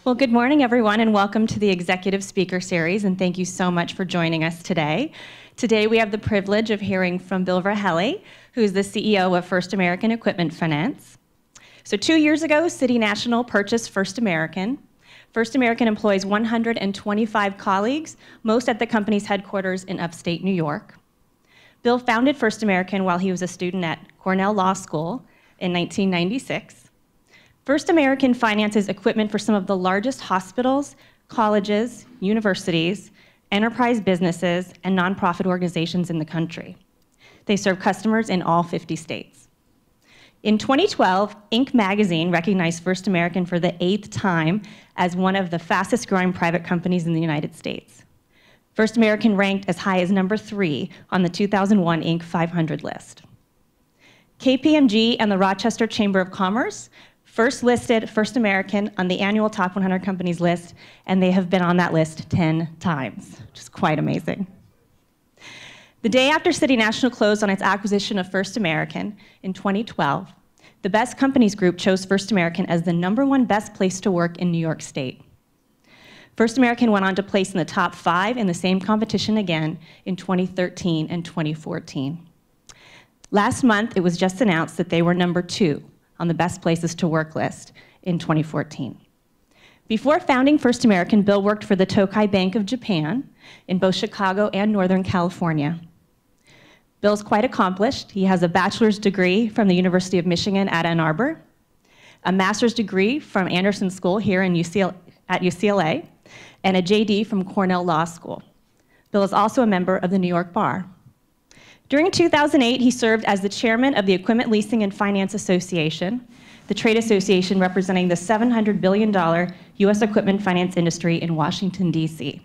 Well, good morning, everyone, and welcome to the Executive Speaker Series, and thank you so much for joining us today. Today, we have the privilege of hearing from Bill Verhelle, who is the CEO of First American Equipment Finance. So 2 years ago, City National purchased First American. First American employs 125 colleagues, most at the company's headquarters in upstate New York. Bill founded First American while he was a student at Cornell Law School in 1996. First American finances equipment for some of the largest hospitals, colleges, universities, enterprise businesses, and nonprofit organizations in the country. They serve customers in all 50 states. In 2012, Inc. magazine recognized First American for the 8th time as one of the fastest growing private companies in the United States. First American ranked as high as number 3 on the 2001 Inc. 500 list. KPMG and the Rochester Chamber of Commerce first listed First American on the annual Top 100 Companies list, and they have been on that list 10 times, which is quite amazing. The day after City National closed on its acquisition of First American in 2012, the Best Companies Group chose First American as the #1 best place to work in New York State. First American went on to place in the top 5 in the same competition again in 2013 and 2014. Last month, it was just announced that they were #2 on the best places to work list in 2014. Before founding First American, Bill worked for the Tokai Bank of Japan in both Chicago and Northern California. Bill's quite accomplished. He has a bachelor's degree from the University of Michigan at Ann Arbor, a master's degree from Anderson School here at UCLA, and a JD from Cornell Law School. Bill is also a member of the New York Bar. During 2008, he served as the chairman of the Equipment Leasing and Finance Association, the trade association representing the $700 billion U.S. equipment finance industry in Washington, D.C.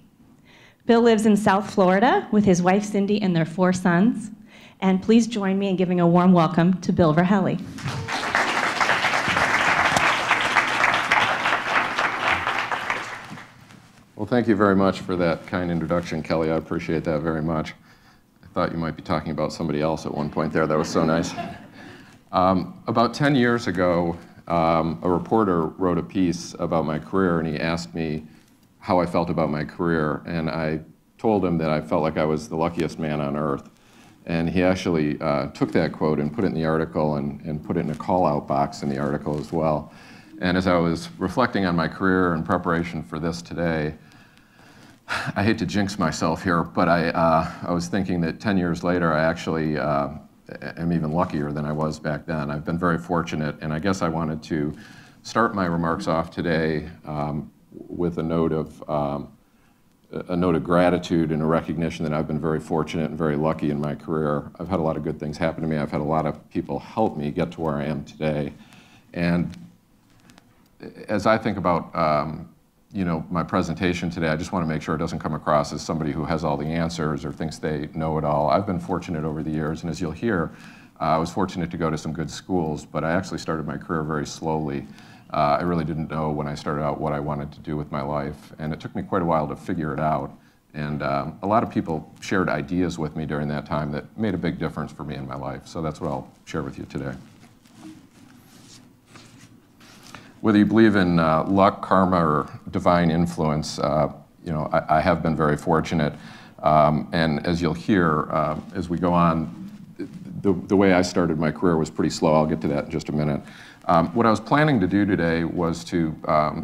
Bill lives in South Florida with his wife, Cindy, and their 4 sons. And please join me in giving a warm welcome to Bill Verhelle. Well, thank you very much for that kind introduction, Kelly. I appreciate that very much. I thought you might be talking about somebody else at one point there. That was so nice. About 10 years ago, a reporter wrote a piece about my career, and he asked me how I felt about my career. And I told him that I felt like I was the luckiest man on earth. And he actually took that quote and put it in the article and put it in a call-out box in the article as well. And as I was reflecting on my career in preparation for this today, I hate to jinx myself here, but I was thinking that 10 years later, I actually am even luckier than I was back then. I've been very fortunate, and I guess I wanted to start my remarks off today with a note of gratitude and a recognition that I've been very fortunate and very lucky in my career. I've had a lot of good things happen to me. I've had a lot of people help me get to where I am today. And as I think about my presentation today, I just want to make sure it doesn't come across as somebody who has all the answers or thinks they know it all. I've been fortunate over the years, and as you'll hear, I was fortunate to go to some good schools, but I actually started my career very slowly. I really didn't know when I started out what I wanted to do with my life, and it took me quite a while to figure it out. And a lot of people shared ideas with me during that time that made a big difference for me in my life, so that's what I'll share with you today. Whether you believe in luck, karma, or divine influence, I have been very fortunate. And as you'll hear, as we go on, the way I started my career was pretty slow. I'll get to that in just a minute. What I was planning to do today was to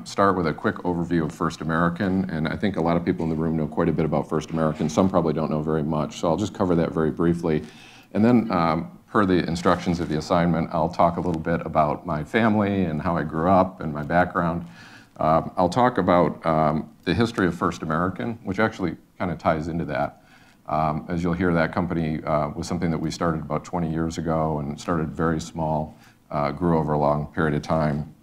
start with a quick overview of First American, and I think a lot of people in the room know quite a bit about First American. Some probably don't know very much, so I'll just cover that very briefly. And then, per the instructions of the assignment, I'll talk a little bit about my family and how I grew up and my background. I'll talk about the history of First American, which actually kind of ties into that. As you'll hear, that company was something that we started about 20 years ago and started very small, grew over a long period of time.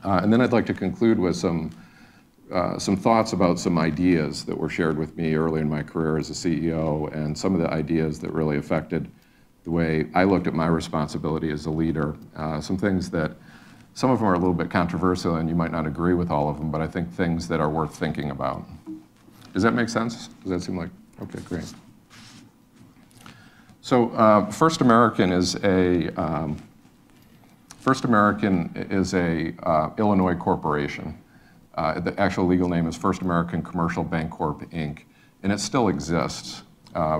And then I'd like to conclude with some thoughts about some ideas that were shared with me early in my career as a CEO, and some of the ideas that really affected the way I looked at my responsibility as a leader. Some things that, some of them are a little bit controversial and you might not agree with all of them, but I think things that are worth thinking about. Does that make sense? Does that seem like, okay, great. So First American is a Illinois corporation. The actual legal name is First American Commercial Bancorp, Inc., and it still exists.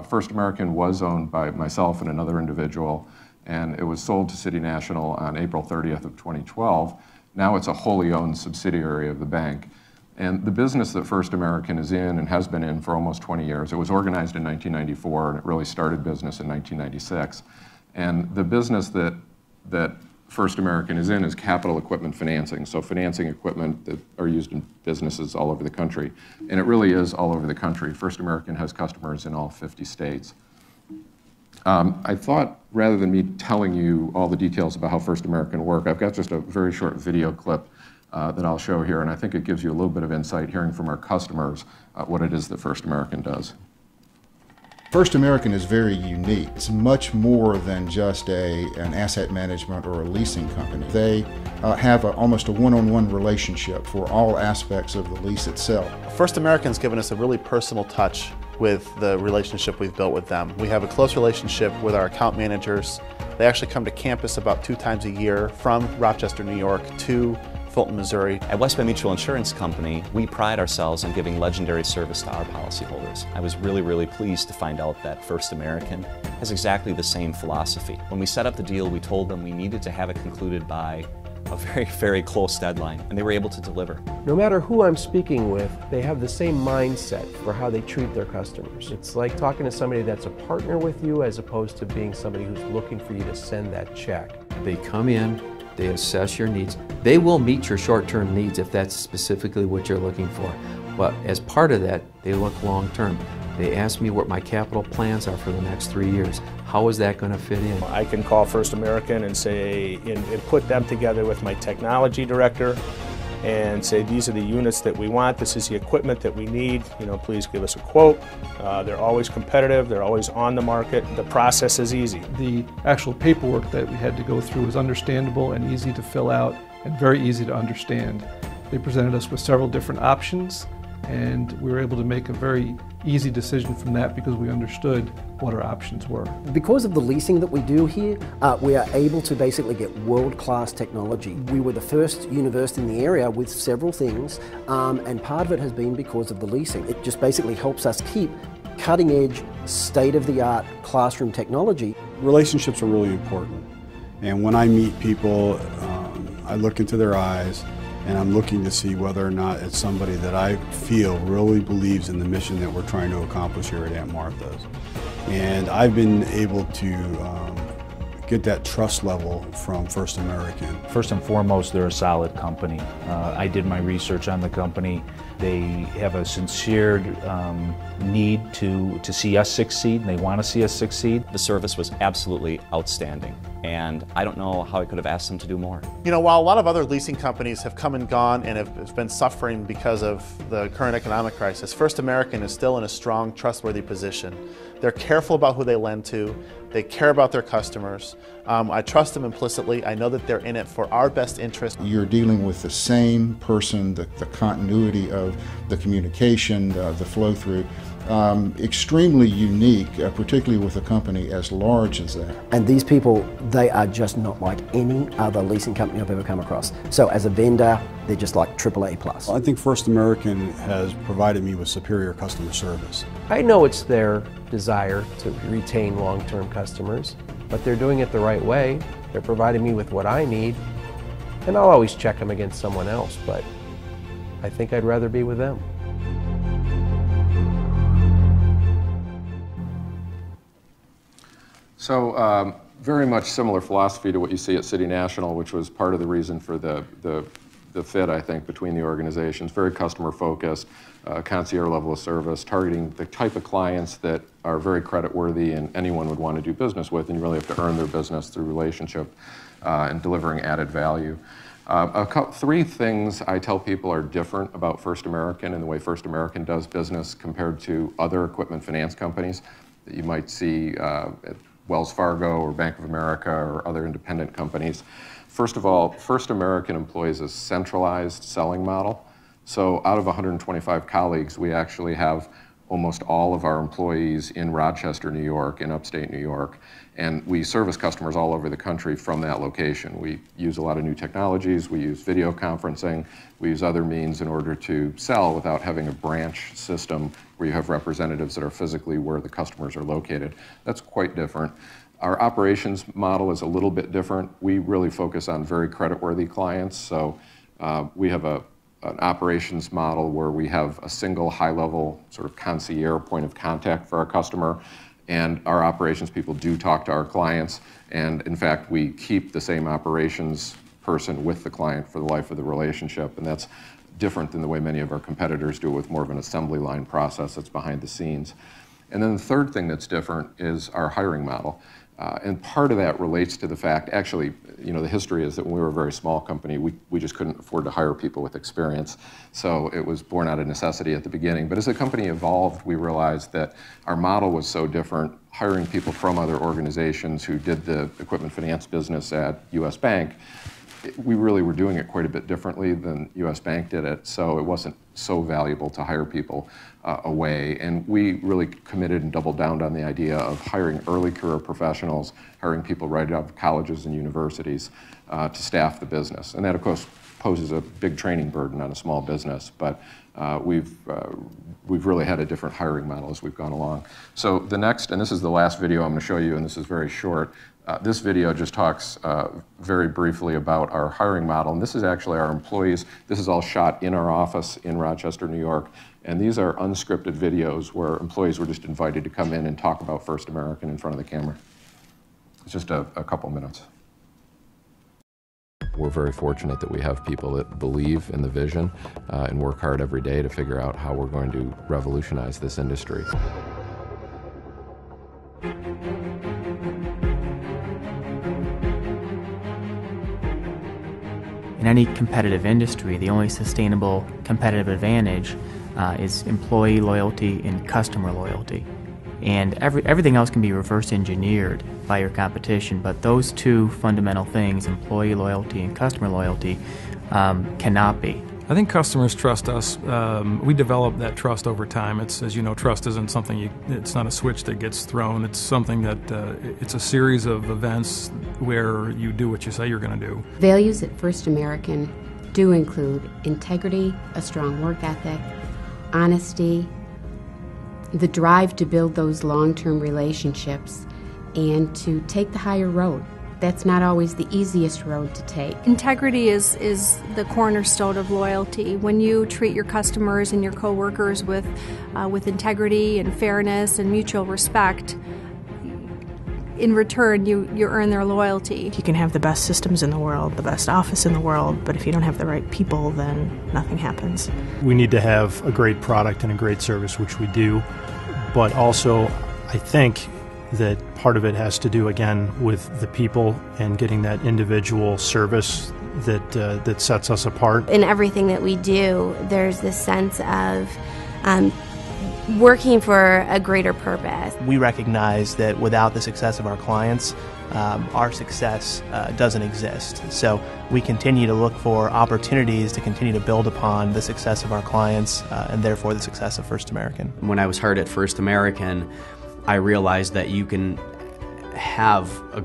First American was owned by myself and another individual, and it was sold to City National on April 30th of 2012. Now it's a wholly owned subsidiary of the bank. And the business that First American is in and has been in for almost 20 years, it was organized in 1994 and it really started business in 1996. And the business that First American is in is capital equipment financing, so financing equipment that are used in businesses all over the country. And it really is all over the country. First American has customers in all 50 states. I thought, rather than me telling you all the details about how First American work, I've got just a very short video clip that I'll show here, and I think it gives you a little bit of insight hearing from our customers what it is that First American does. First American is very unique. It's much more than just an asset management or a leasing company. They have almost a one-on-one relationship for all aspects of the lease itself. First American's given us a really personal touch with the relationship we've built with them. We have a close relationship with our account managers. They actually come to campus about 2 times a year from Rochester, New York to Fulton, Missouri. At West Bend Mutual Insurance Company, we pride ourselves on giving legendary service to our policyholders. I was really pleased to find out that First American has exactly the same philosophy. When we set up the deal, we told them we needed to have it concluded by a very close deadline, and they were able to deliver. No matter who I'm speaking with, they have the same mindset for how they treat their customers. It's like talking to somebody that's a partner with you as opposed to being somebody who's looking for you to send that check. They come in, they assess your needs. They will meet your short-term needs if that's specifically what you're looking for. But as part of that, they look long-term. They ask me what my capital plans are for the next 3 years. How is that going to fit in? I can call First American and say, and put them together with my technology director and say, these are the units that we want, this is the equipment that we need, please give us a quote. They're always competitive, they're always on the market, the process is easy. The actual paperwork that we had to go through was understandable and easy to fill out and very easy to understand. They presented us with several different options, and we were able to make a very easy decision from that because we understood what our options were. Because of the leasing that we do here, we are able to basically get world-class technology. We were the first university in the area with several things, and part of it has been because of the leasing. It just basically helps us keep cutting-edge, state-of-the-art classroom technology. Relationships are really important, and when I meet people, I look into their eyes, and I'm looking to see whether or not it's somebody that I feel really believes in the mission that we're trying to accomplish here at Aunt Martha's. And I've been able to get that trust level from First American. First and foremost, they're a solid company. I did my research on the company. They have a sincere need to see us succeed, and they want to see us succeed. The service was absolutely outstanding, and I don't know how I could have asked them to do more. While a lot of other leasing companies have come and gone and have been suffering because of the current economic crisis, First American is still in a strong, trustworthy position. They're careful about who they lend to. They care about their customers. I trust them implicitly. I know that they're in it for our best interest. You're dealing with the same person, the continuity of the communication, the flow through. Extremely unique, particularly with a company as large as that. And these people, they are just not like any other leasing company I've ever come across. So as a vendor, they're just like AAA+. I think First American has provided me with superior customer service. I know it's their desire to retain long-term customers, but they're doing it the right way. They're providing me with what I need, and I'll always check them against someone else, but I think I'd rather be with them. So very much similar philosophy to what you see at City National, which was part of the reason for the fit, I think, between the organizations. Very customer focused, concierge level of service, targeting the type of clients that are very creditworthy and anyone would want to do business with, and you really have to earn their business through relationship and delivering added value. 3 things I tell people are different about First American and the way First American does business compared to other equipment finance companies that you might see at Wells Fargo or Bank of America or other independent companies. First of all, First American employs a centralized selling model. So out of 125 colleagues, we actually have almost all of our employees in Rochester, New York, in upstate New York, and we service customers all over the country from that location. We use a lot of new technologies, we use video conferencing, we use other means in order to sell without having a branch system where you have representatives that are physically where the customers are located. That's quite different. Our operations model is a little bit different. We really focus on very creditworthy clients, so we have an operations model where we have a single high-level sort of concierge point of contact for our customer, and our operations people do talk to our clients, and in fact we keep the same operations person with the client for the life of the relationship, and that's different than the way many of our competitors do it with more of an assembly line process that's behind the scenes. And then the third thing that's different is our hiring model. And part of that relates to the fact, actually, you know, the history is that when we were a very small company, we just couldn't afford to hire people with experience. So it was born out of necessity at the beginning. But as the company evolved, we realized that our model was so different, hiring people from other organizations who did the equipment finance business at US Bank, we really were doing it quite a bit differently than US Bank did it, so it wasn't so valuable to hire people away. And we really committed and doubled down on the idea of hiring early career professionals, hiring people right out of colleges and universities to staff the business. And that, of course, poses a big training burden on a small business, but we've really had a different hiring model as we've gone along. So the next, and this is the last video I'm going to show you, and this is very short. This video just talks very briefly about our hiring model, and this is actually our employees. This is all shot in our office in Rochester, New York, and these are unscripted videos where employees were just invited to come in and talk about First American in front of the camera. It's just a couple minutes. We're very fortunate that we have people that believe in the vision and work hard every day to figure out how we're going to revolutionize this industry. In any competitive industry, the only sustainable competitive advantage is employee loyalty and customer loyalty. And everything else can be reverse engineered by your competition, but those two fundamental things, employee loyalty and customer loyalty, cannot be. I think customers trust us. We develop that trust over time. It's, as you know, trust isn't something it's not a switch that gets thrown. It's something that it's a series of events where you do what you say you're going to do. Values at First American do include integrity, a strong work ethic, honesty, the drive to build those long-term relationships, and to take the higher road. That's not always the easiest road to take. Integrity is the cornerstone of loyalty. When you treat your customers and your coworkers with integrity and fairness and mutual respect, in return you earn their loyalty. You can have the best systems in the world, the best office in the world, but if you don't have the right people, then nothing happens. We need to have a great product and a great service, which we do, but also I think that part of it has to do, again, with the people and getting that individual service that sets us apart. In everything that we do, there's this sense of working for a greater purpose. We recognize that without the success of our clients, our success doesn't exist. So we continue to look for opportunities to continue to build upon the success of our clients and therefore the success of First American. When I was hired at First American, I realized that you can have a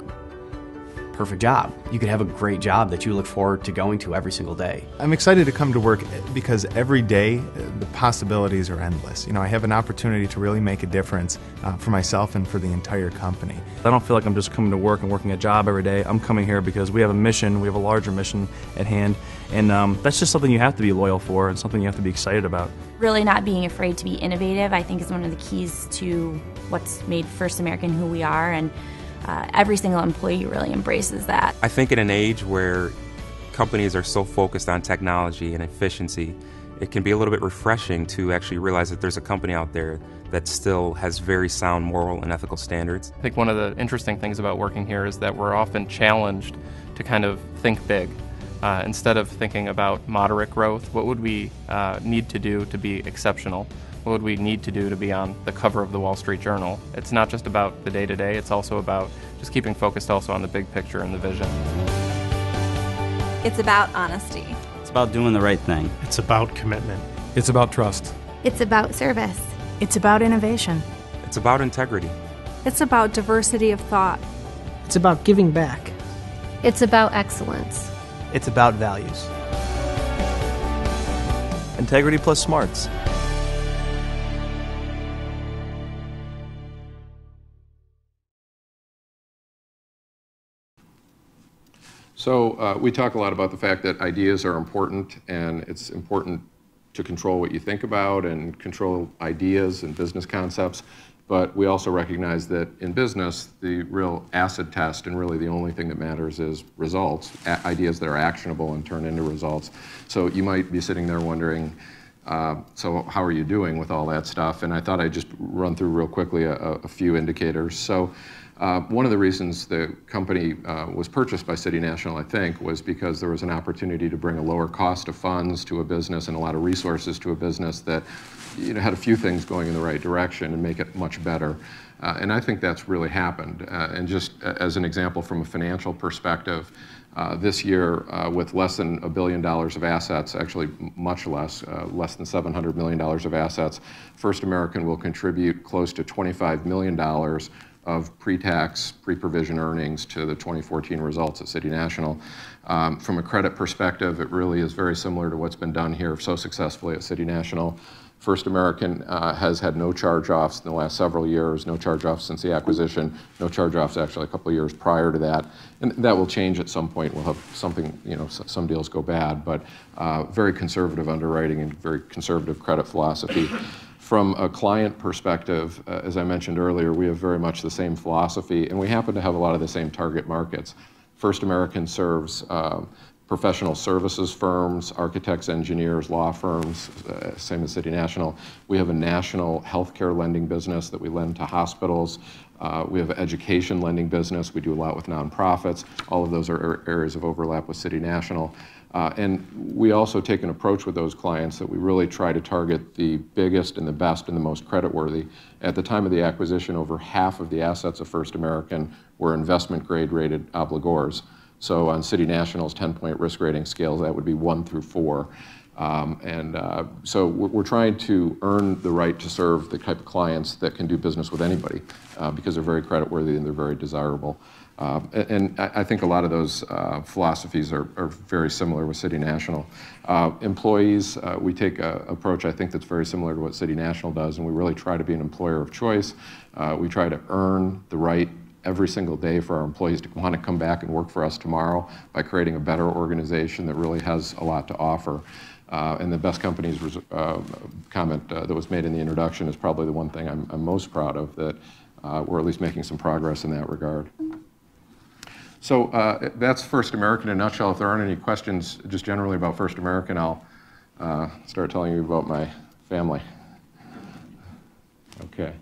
perfect job. You can have a great job that you look forward to going to every single day. I'm excited to come to work because every day the possibilities are endless. You know, I have an opportunity to really make a difference for myself and for the entire company. I don't feel like I'm just coming to work and working a job every day. I'm coming here because we have a mission, we have a larger mission at hand, and that's just something you have to be loyal for and something you have to be excited about. Really not being afraid to be innovative, I think, is one of the keys to what's made First American who we are, and every single employee really embraces that. I think in an age where companies are so focused on technology and efficiency, it can be a little bit refreshing to actually realize that there's a company out there that still has very sound moral and ethical standards. I think one of the interesting things about working here is that we're often challenged to kind of think big. Instead of thinking about moderate growth, what would we need to do to be exceptional? What would we need to do to be on the cover of the Wall Street Journal? It's not just about the day-to-day, it's also about just keeping focused also on the big picture and the vision. It's about honesty. It's about doing the right thing. It's about commitment. It's about trust. It's about service. It's about innovation. It's about integrity. It's about diversity of thought. It's about giving back. It's about excellence. It's about values. Integrity plus smarts. So we talk a lot about the fact that ideas are important, and it's important to control what you think about and control ideas and business concepts. But we also recognize that in business, the real acid test and really the only thing that matters is results, ideas that are actionable and turn into results. So you might be sitting there wondering, so how are you doing with all that stuff? And I thought I'd just run through real quickly a few indicators. So one of the reasons the company was purchased by City National, I think, was because there was an opportunity to bring a lower cost of funds to a business and a lot of resources to a business that had a few things going in the right direction and make it much better. And I think that's really happened. And just as an example from a financial perspective, this year with less than $1 billion of assets, actually much less than $700 million of assets, First American will contribute close to $25 million of pre-tax, pre-provision earnings to the 2014 results at City National. From a credit perspective, it really is very similar to what's been done here so successfully at City National. First American has had no charge-offs in the last several years, no charge-offs since the acquisition, no charge-offs actually a couple of years prior to that. And that will change at some point. We'll have something, some deals go bad, but very conservative underwriting and very conservative credit philosophy. From a client perspective, as I mentioned earlier, we have very much the same philosophy, and we happen to have a lot of the same target markets. First American serves professional services firms, architects, engineers, law firms, same as City National. We have a national healthcare lending business that we lend to hospitals. We have an education lending business. We do a lot with nonprofits. All of those are areas of overlap with City National. And we also take an approach with those clients that we really try to target the biggest and the best and the most creditworthy. At the time of the acquisition, over half of the assets of First American were investment grade rated obligors. So on City National's 10-point risk rating scale, that would be 1 through 4. So we're trying to earn the right to serve the type of clients that can do business with anybody because they're very creditworthy and they're very desirable. And I think a lot of those philosophies are very similar with City National. Employees, we take an approach I think that's very similar to what City National does, and we really try to be an employer of choice. We try to earn the right every single day for our employees to want to come back and work for us tomorrow by creating a better organization that really has a lot to offer. And the best companies comment that was made in the introduction is probably the one thing I'm most proud of, that we're at least making some progress in that regard. So that's First American in a nutshell. If there aren't any questions just generally about First American, I'll start telling you about my family. Okay.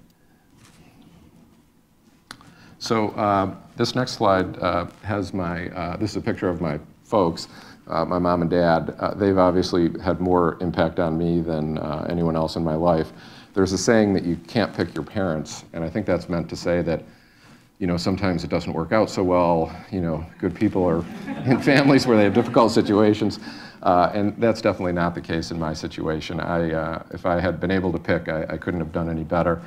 So this next slide has my, this is a picture of my folks, my mom and dad. They've obviously had more impact on me than anyone else in my life. There's a saying that you can't pick your parents, and I think that's meant to say that sometimes it doesn't work out so well. Good people are in families where they have difficult situations, and that's definitely not the case in my situation. If I had been able to pick, I couldn't have done any better.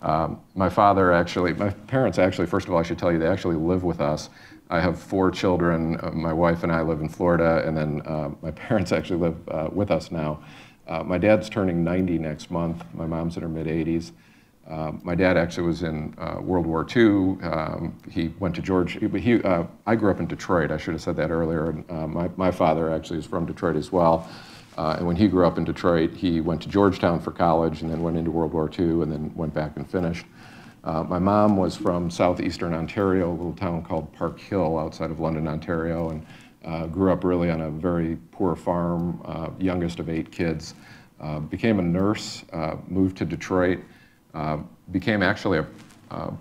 My parents actually, first of all, I should tell you, they actually live with us. I have 4 children. My wife and I live in Florida, and then my parents actually live with us now. My dad's turning 90 next month. My mom's in her mid-80s. My dad actually was in World War II. He went to Georgia. I grew up in Detroit. I should have said that earlier. And, my father actually is from Detroit as well. And when he grew up in Detroit, he went to Georgetown for college and then went into World War II and then went back and finished. My mom was from southeastern Ontario, a little town called Park Hill outside of London, Ontario, and grew up really on a very poor farm, youngest of 8 kids. Became a nurse, moved to Detroit. Became actually a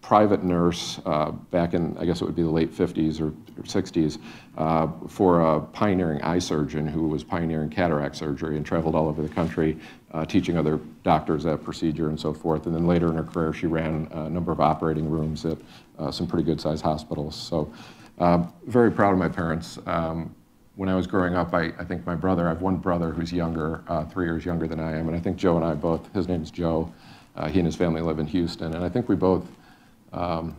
private nurse back in, I guess it would be the late 50s or 60s, for a pioneering eye surgeon who was pioneering cataract surgery and traveled all over the country teaching other doctors that procedure and so forth. And then later in her career, she ran a number of operating rooms at some pretty good-sized hospitals. So very proud of my parents. when I was growing up, I think my brother, I have one brother who's younger, 3 years younger than I am, and I think Joe and I both, his name's Joe, he and his family live in Houston, and I think we both, I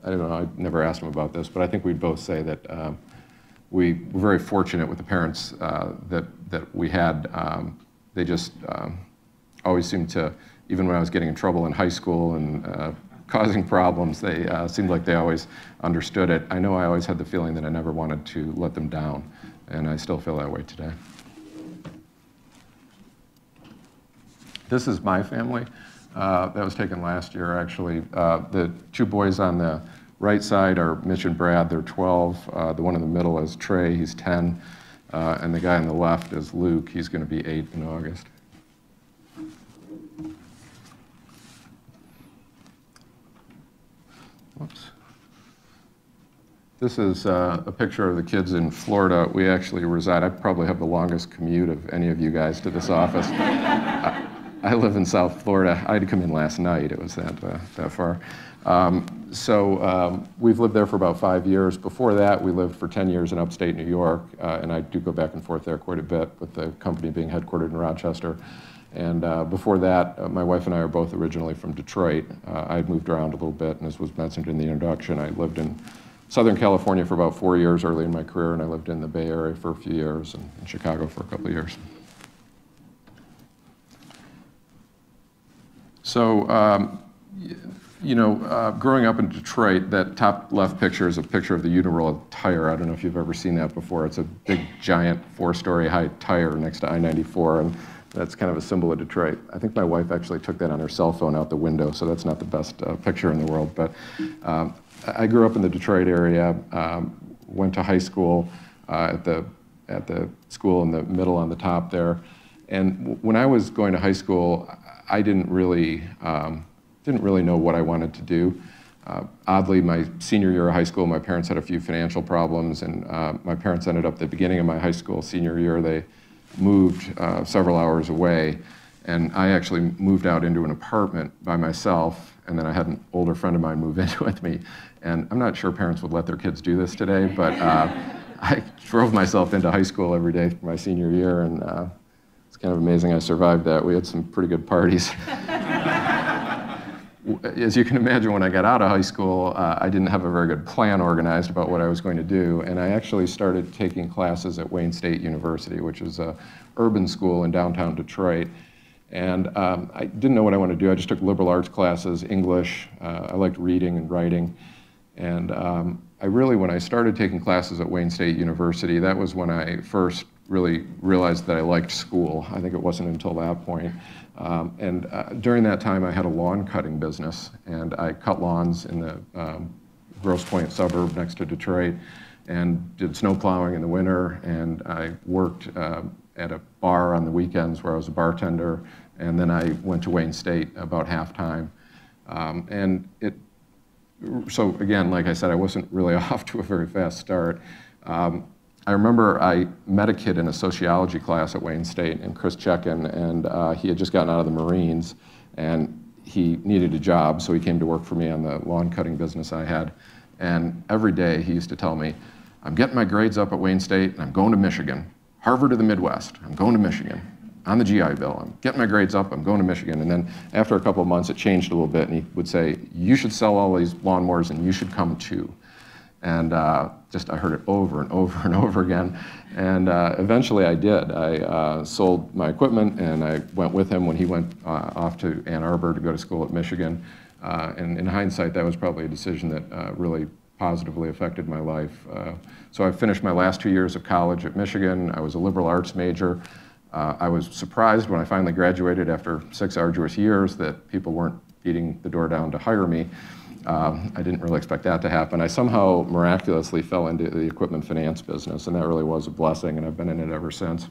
don't know, I never asked him about this, but I think we'd both say that we were very fortunate with the parents that we had. They just always seemed to, even when I was getting in trouble in high school and causing problems, they seemed like they always understood it. I know I always had the feeling that I never wanted to let them down, and I still feel that way today. This is my family. That was taken last year, actually. The 2 boys on the right side are Mitch and Brad. They're 12. The one in the middle is Trey. He's 10. And the guy on the left is Luke. He's going to be 8 in August. Whoops. This is a picture of the kids in Florida. We actually reside, I probably have the longest commute of any of you guys to this office. I live in South Florida. I had to come in last night. It was that far. We've lived there for about 5 years. Before that, we lived for 10 years in upstate New York, and I do go back and forth there quite a bit with the company being headquartered in Rochester. And before that, my wife and I are both originally from Detroit. I had moved around a little bit, and as was mentioned in the introduction, I lived in Southern California for about 4 years early in my career, and I lived in the Bay Area for a few years, and in Chicago for a couple of years. So, growing up in Detroit, that top left picture is a picture of the Uniroyal tire. I don't know if you've ever seen that before. It's a big, giant, 4-story high tire next to I-94, and that's kind of a symbol of Detroit. I think my wife actually took that on her cell phone out the window, so that's not the best picture in the world. But I grew up in the Detroit area, went to high school at the school in the middle on the top there. And when I was going to high school, I didn't really know what I wanted to do. Oddly, my senior year of high school, my parents had a few financial problems, and my parents ended up at the beginning of my high school senior year, they moved several hours away, and I actually moved out into an apartment by myself, and then I had an older friend of mine move in with me. And I'm not sure parents would let their kids do this today, but I drove myself into high school every day for my senior year, and it's kind of amazing I survived that. We had some pretty good parties. As you can imagine, when I got out of high school, I didn't have a very good plan organized about what I was going to do, and I actually started taking classes at Wayne State University, which is an urban school in downtown Detroit. And I didn't know what I wanted to do. I just took liberal arts classes, English. I liked reading and writing. And when I started taking classes at Wayne State University, that was when I first really realized that I liked school. I think it wasn't until that point. During that time, I had a lawn cutting business, and I cut lawns in the Grosse Pointe suburb next to Detroit, and did snow plowing in the winter, and I worked at a bar on the weekends where I was a bartender, and then I went to Wayne State about half-time. So again, like I said, I wasn't really off to a very fast start. I remember I met a kid in a sociology class at Wayne State, and Chris Checkin, and he had just gotten out of the Marines, and he needed a job, so he came to work for me on the lawn cutting business I had. And every day he used to tell me, I'm getting my grades up at Wayne State, and I'm going to Michigan. Harvard or the Midwest, I'm going to Michigan. On the GI Bill, I'm getting my grades up, I'm going to Michigan. And then after a couple of months, it changed a little bit, and he would say, you should sell all these lawnmowers, and you should come too. And I heard it over and over and over again. And eventually I did. I sold my equipment, and I went with him when he went off to Ann Arbor to go to school at Michigan. And in hindsight, that was probably a decision that really positively affected my life. So I finished my last 2 years of college at Michigan. I was a liberal arts major. I was surprised when I finally graduated after 6 arduous years that people weren't beating the door down to hire me. I didn't really expect that to happen. I somehow miraculously fell into the equipment finance business, and that really was a blessing, and I've been in it ever since.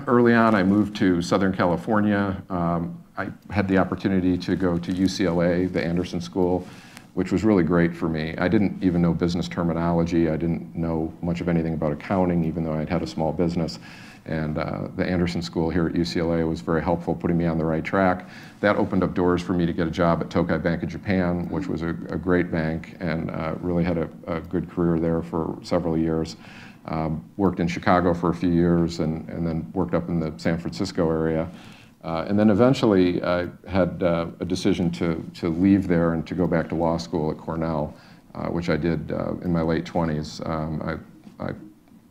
Early on, I moved to Southern California. I had the opportunity to go to UCLA, the Anderson School, which was really great for me. I didn't even know business terminology. I didn't know much of anything about accounting, even though I'd had a small business. And the Anderson School here at UCLA was very helpful, putting me on the right track. That opened up doors for me to get a job at Tokai Bank of Japan, which was a great bank, and really had a good career there for several years. Worked in Chicago for a few years, and then worked up in the San Francisco area. And then eventually I had a decision to leave there and to go back to law school at Cornell, which I did in my late 20s.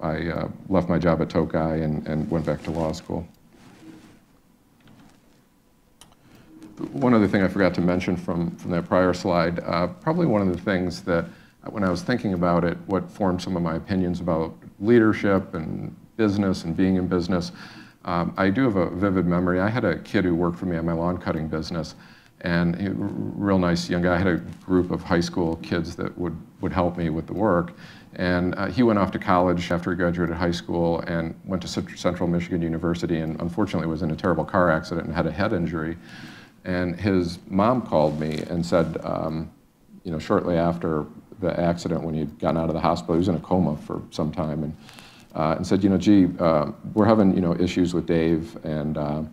I left my job at Tokai and went back to law school. One other thing I forgot to mention from that prior slide, probably one of the things that when I was thinking about it, what formed some of my opinions about leadership and business and being in business, I do have a vivid memory. I had a kid who worked for me on my lawn cutting business, and he, real nice young guy. I had a group of high school kids that would help me with the work. And he went off to college after he graduated high school and went to Central Michigan University, and unfortunately was in a terrible car accident and had a head injury. And his mom called me and said, you know, shortly after the accident, when he'd gotten out of the hospital, he was in a coma for some time, and said, you know, gee, we're having, you know, issues with Dave, and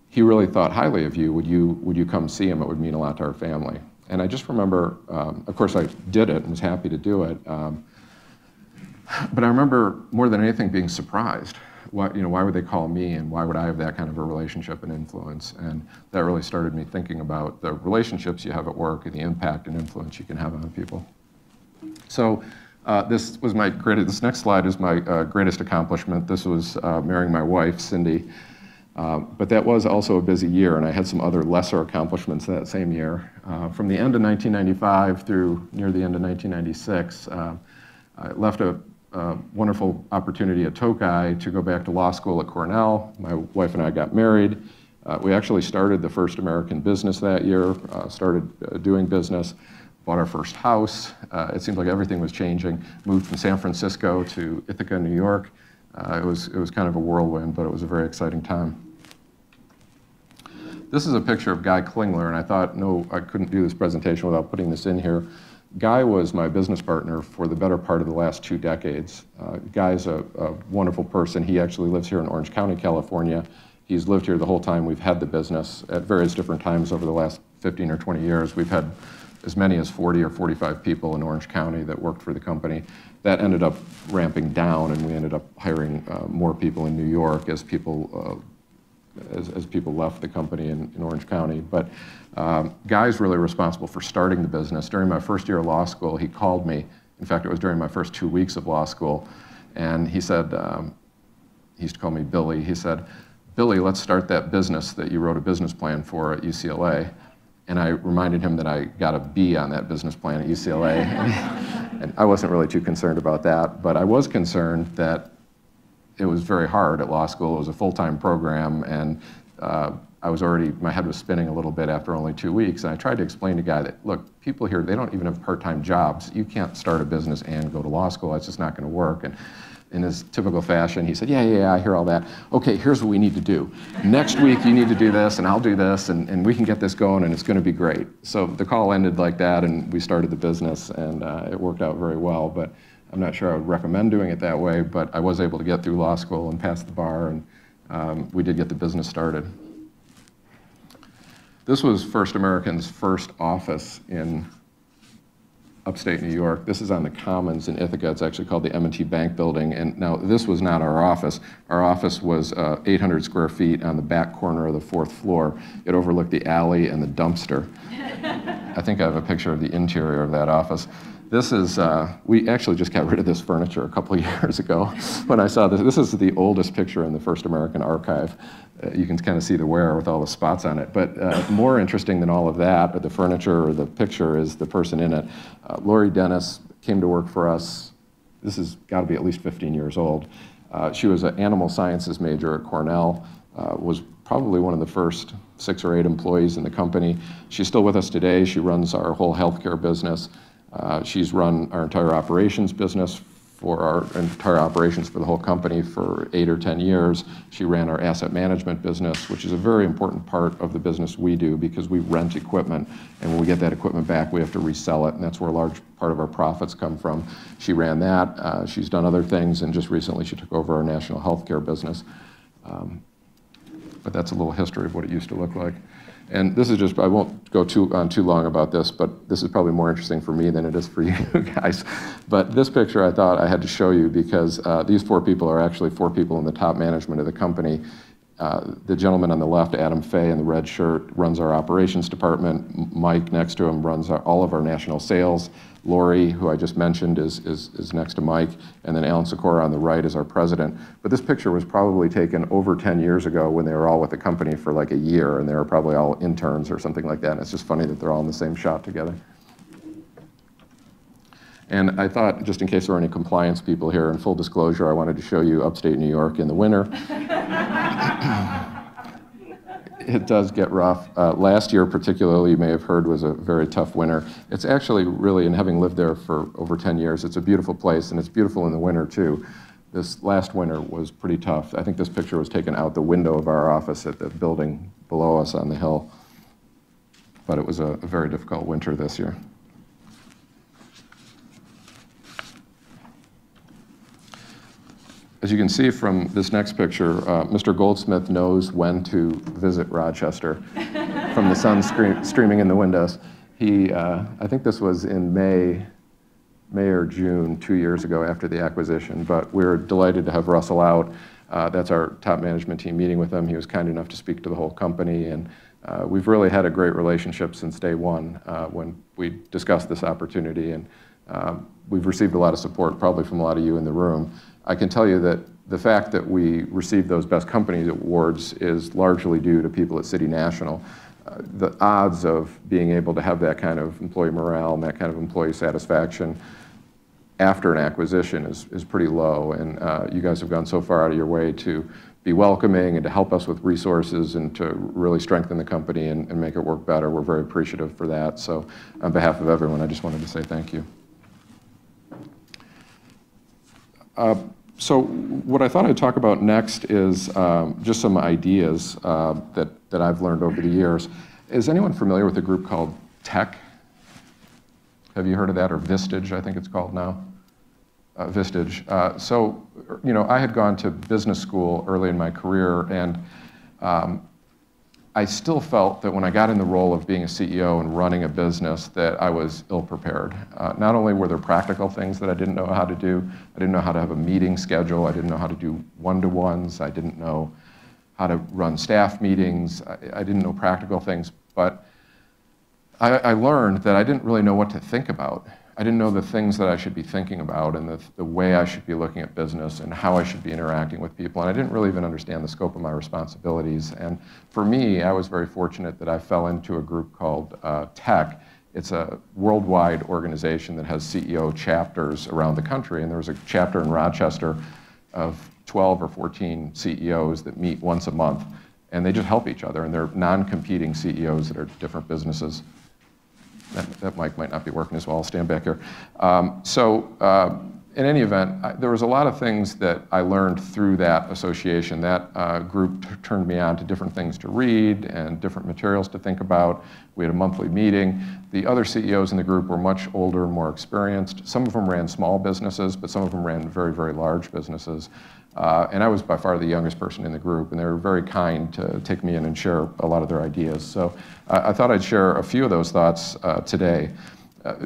he really thought highly of you. Would you come see him? It would mean a lot to our family. And I just remember, of course, I did it and was happy to do it. But I remember more than anything being surprised. Why would they call me, and why would I have that kind of a relationship and influence? And that really started me thinking about the relationships you have at work and the impact and influence you can have on people. So this was my greatest. This next slide is my greatest accomplishment. This was marrying my wife, Cindy. But that was also a busy year, and I had some other lesser accomplishments that same year. From the end of 1995 through near the end of 1996, I left a wonderful opportunity at Tokai to go back to law school at Cornell. My wife and I got married. We actually started the first American business that year, started doing business, bought our first house. It seemed like everything was changing. Moved from San Francisco to Ithaca, New York. It was kind of a whirlwind, but it was a very exciting time. This is a picture of Guy Klingler, and I thought, no, I couldn't do this presentation without putting this in here. Guy was my business partner for the better part of the last 2 decades. Guy's a wonderful person. He actually lives here in Orange County, California. He's lived here the whole time we've had the business. At various different times over the last 15 or 20 years, we've had as many as 40 or 45 people in Orange County that worked for the company. That ended up ramping down, and we ended up hiring more people in New York as people left the company in Orange County. But Guy's really responsible for starting the business. During my first year of law school, he called me. In fact, it was during my first 2 weeks of law school. And he said, he used to call me Billy. He said, Billy, let's start that business that you wrote a business plan for at UCLA. And I reminded him that I got a B on that business plan at UCLA. And I wasn't really too concerned about that, but I was concerned that it was very hard at law school. It was a full-time program, and my head was spinning a little bit after only 2 weeks. And I tried to explain to Guy that, look, people here, they don't even have part-time jobs. You can't start a business and go to law school. It's just not going to work. And in his typical fashion, he said, yeah, I hear all that. Okay, here's what we need to do. Next week, you need to do this, and I'll do this, and we can get this going, and it's going to be great. So the call ended like that, and we started the business, and it worked out very well. But I'm not sure I would recommend doing it that way, but I was able to get through law school and pass the bar, and we did get the business started. This was First American's first office in upstate New York. This is on the Commons in Ithaca. It's actually called the M&T Bank Building. And now this was not our office. Our office was 800 square feet on the back corner of the 4th floor. It overlooked the alley and the dumpster. I think I have a picture of the interior of that office. This is, we actually just got rid of this furniture a couple of years ago when I saw this. This is the oldest picture in the First American archive. You can kind of see the wear with all the spots on it. But more interesting than all of that, or the furniture or the picture, is the person in it. Lori Dennis came to work for us. This has got to be at least 15 years old. She was an animal sciences major at Cornell, was probably one of the first 6 or 8 employees in the company. She's still with us today. She runs our whole healthcare business. She's run our entire operations business for our entire operations for the whole company for 8 or 10 years. She ran our asset management business, which is a very important part of the business we do because we rent equipment, and when we get that equipment back, we have to resell it, and that's where a large part of our profits come from. She ran that. She's done other things, and just recently she took over our national healthcare business. But that's a little history of what it used to look like. And this is just, I won't go on too long about this, but this is probably more interesting for me than it is for you guys. But this picture I thought I had to show you because these 4 people are actually 4 people in the top management of the company. The gentleman on the left, Adam Fay, in the red shirt, runs our operations department. Mike, next to him, runs all of our national sales. Lori, who I just mentioned, is next to Mike. And then Alan Sikora on the right is our president. But this picture was probably taken over 10 years ago when they were all with the company for like a year, and they were probably all interns or something like that. And it's just funny that they're all in the same shot together. And I thought, just in case there were any compliance people here, in full disclosure, I wanted to show you upstate New York in the winter. It does get rough. Last year, particularly, you may have heard, was a very tough winter. It's actually really, and having lived there for over 10 years, it's a beautiful place, and it's beautiful in the winter, too. This last winter was pretty tough. I think this picture was taken out the window of our office at the building below us on the hill. But it was a very difficult winter this year. As you can see from this next picture, Mr. Goldsmith knows when to visit Rochester from the sun streaming in the windows. I think this was in May or June 2 years ago after the acquisition, but we're delighted to have Russell out. That's our top management team meeting with him. He was kind enough to speak to the whole company, and we've really had a great relationship since day one when we discussed this opportunity, and we've received a lot of support, probably from a lot of you in the room. I can tell you that the fact that we received those Best Companies awards is largely due to people at City National. The odds of being able to have that kind of employee morale and that kind of employee satisfaction after an acquisition is pretty low, and you guys have gone so far out of your way to be welcoming and to help us with resources and to really strengthen the company and make it work better. We're very appreciative for that. So on behalf of everyone, I just wanted to say thank you. So what I thought I'd talk about next is just some ideas that I've learned over the years. Is anyone familiar with a group called TEC? Have you heard of that, or Vistage, I think it's called now? Vistage. So, you know, I had gone to business school early in my career, and I still felt that when I got in the role of being a CEO and running a business that I was ill-prepared. Not only were there practical things that I didn't know how to do, I didn't know how to have a meeting schedule, I didn't know how to do one-to-ones, I didn't know how to run staff meetings, I didn't know practical things, but I learned that I didn't really know what to think about. I didn't know the things that I should be thinking about and the way I should be looking at business and how I should be interacting with people. And I didn't really even understand the scope of my responsibilities. And for me, I was very fortunate that I fell into a group called TEC. It's a worldwide organization that has CEO chapters around the country. And there was a chapter in Rochester of 12 or 14 CEOs that meet once a month. And they just help each other. And they're non-competing CEOs that are different businesses. That mic might not be working as well. I'll stand back here. In any event, there was a lot of things that I learned through that association. That group turned me on to different things to read and different materials to think about. We had a monthly meeting. The other CEOs in the group were much older, more experienced. Some of them ran small businesses, but some of them ran very, very large businesses. And I was by far the youngest person in the group, and they were very kind to take me in and share a lot of their ideas. So I thought I'd share a few of those thoughts today.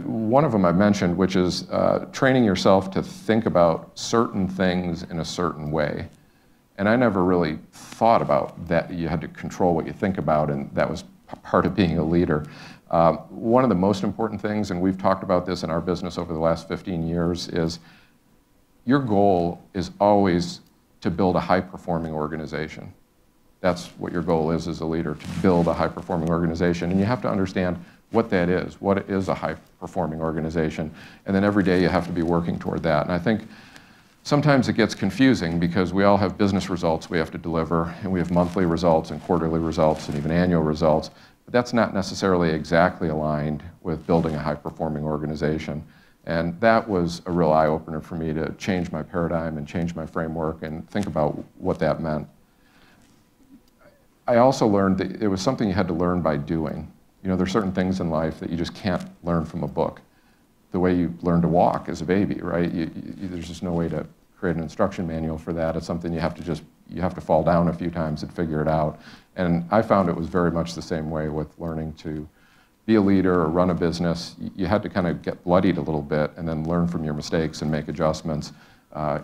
One of them I mentioned, which is training yourself to think about certain things in a certain way. And I never really thought about that. You had to control what you think about, and that was part of being a leader. One of the most important things, and we've talked about this in our business over the last 15 years, is your goal is always to build a high-performing organization. That's what your goal is as a leader, to build a high-performing organization. And you have to understand what that is. What is a high-performing organization? And then every day you have to be working toward that. And I think sometimes it gets confusing because we all have business results we have to deliver, and we have monthly results and quarterly results and even annual results. But that's not necessarily exactly aligned with building a high-performing organization. And that was a real eye-opener for me to change my paradigm and change my framework and think about what that meant. I also learned that it was something you had to learn by doing. You know, there's certain things in life that you just can't learn from a book. The way you learn to walk as a baby, right? There's just no way to create an instruction manual for that. It's something you have to fall down a few times and figure it out. And I found it was very much the same way with learning to be a leader or run a business. You had to kind of get bloodied a little bit and then learn from your mistakes and make adjustments